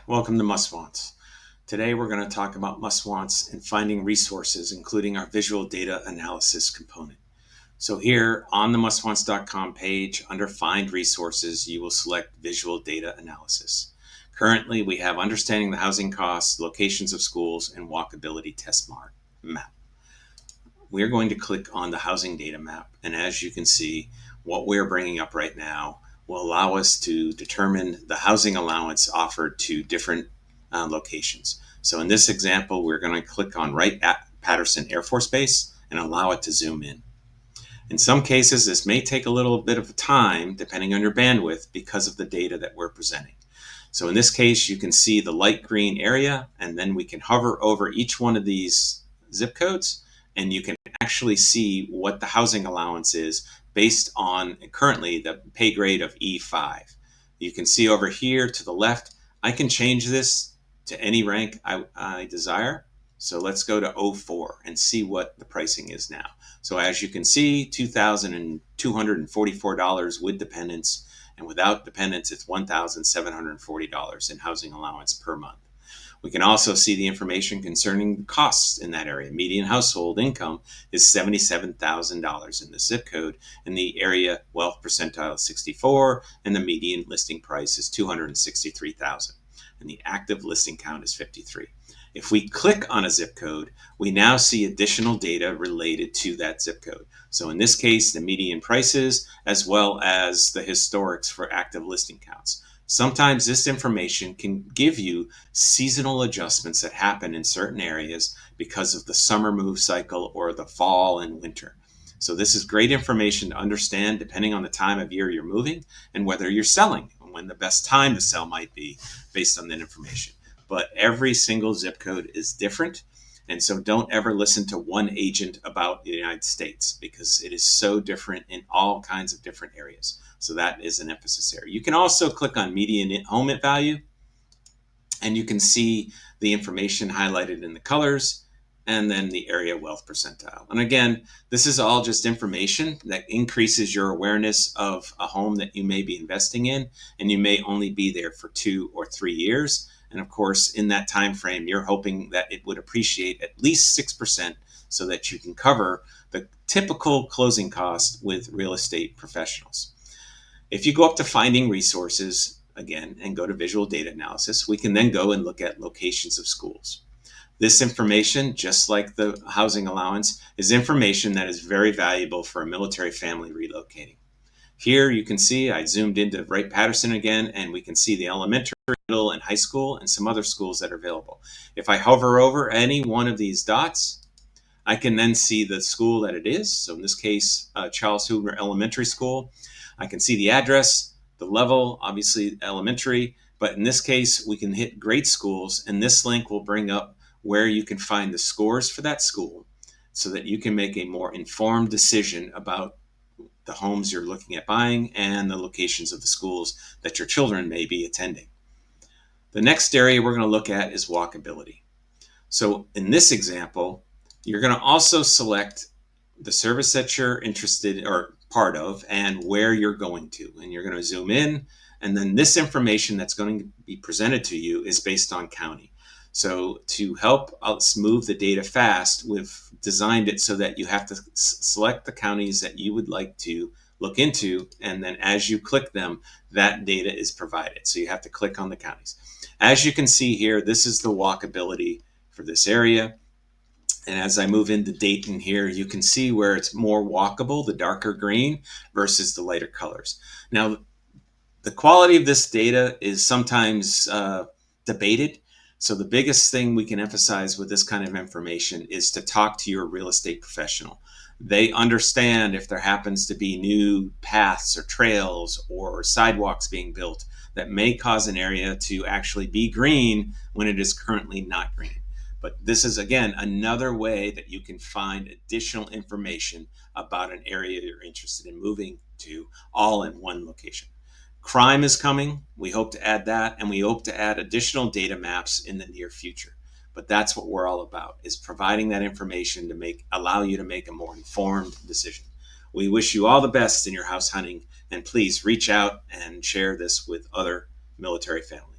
Welcome to MustWants. Today we're going to talk about MustWants and finding resources, including our visual data analysis component. So here on the MustWants.com page, under Find Resources, you will select Visual Data Analysis. Currently, we have Understanding the Housing Costs, Locations of Schools, and Walkability Test Map. We're going to click on the Housing Data Map, and as you can see, what we're bringing up right now will allow us to determine the housing allowance offered to different locations. So in this example, we're going to click on right at Patterson Air Force Base and allow it to zoom in. In some cases, this may take a little bit of time depending on your bandwidth because of the data that we're presenting. So in this case, you can see the light green area, and then we can hover over each one of these zip codes, and you can actually see what the housing allowance is based on currently the pay grade of E5. You can see over here to the left, I can change this to any rank I desire. So let's go to 04 and see what the pricing is now. So as you can see, $2,244 with dependents, and without dependents, it's $1,740 in housing allowance per month. We can also see the information concerning costs in that area. Median household income is $77,000 in the zip code, and the area wealth percentile is 64, and the median listing price is $263,000, and the active listing count is 53. If we click on a zip code, we now see additional data related to that zip code. So in this case, the median prices, as well as the historics for active listing counts. Sometimes this information can give you seasonal adjustments that happen in certain areas because of the summer move cycle or the fall and winter. So this is great information to understand depending on the time of year you're moving and whether you're selling and when the best time to sell might be based on that information. But every single zip code is different. And so don't ever listen to one agent about the United States because it is so different in all kinds of different areas. So that is an emphasis area. You can also click on median home value, and you can see the information highlighted in the colors and then the area wealth percentile. And again, this is all just information that increases your awareness of a home that you may be investing in, and you may only be there for 2 or 3 years. And of course, in that time frame, you're hoping that it would appreciate at least 6% so that you can cover the typical closing cost with real estate professionals. If you go up to Finding Resources, again, and go to Visual Data Analysis, we can then go and look at locations of schools. This information, just like the housing allowance, is information that is very valuable for a military family relocating. Here you can see I zoomed into Wright Patterson again, and we can see the elementary, middle, and high school and some other schools that are available. If I hover over any one of these dots, I can then see the school that it is. So in this case, Charles Hoover Elementary School. I can see the address, the level, obviously elementary, but in this case, we can hit grade schools, and this link will bring up where you can find the scores for that school so that you can make a more informed decision about the homes you're looking at buying and the locations of the schools that your children may be attending. The next area we're going to look at is walkability. So in this example, you're going to also select the service that you're interested or part of and where you're going to. And you're going to zoom in, and then this information that's going to be presented to you is based on county. So to help us move the data fast, we've designed it so that you have to select the counties that you would like to look into, and then as you click them, that data is provided. So you have to click on the counties. As you can see here, this is the walkability for this area. And as I move into Dayton here, you can see where it's more walkable, the darker green versus the lighter colors. Now, the quality of this data is sometimes debated. So the biggest thing we can emphasize with this kind of information is to talk to your real estate professional. They understand if there happens to be new paths or trails or sidewalks being built that may cause an area to actually be green when it is currently not green. But this is, again, another way that you can find additional information about an area you're interested in moving to, all in one location. Crime is coming. We hope to add that, and we hope to add additional data maps in the near future. But that's what we're all about, is providing that information to allow you to make a more informed decision. We wish you all the best in your house hunting, and please reach out and share this with other military families.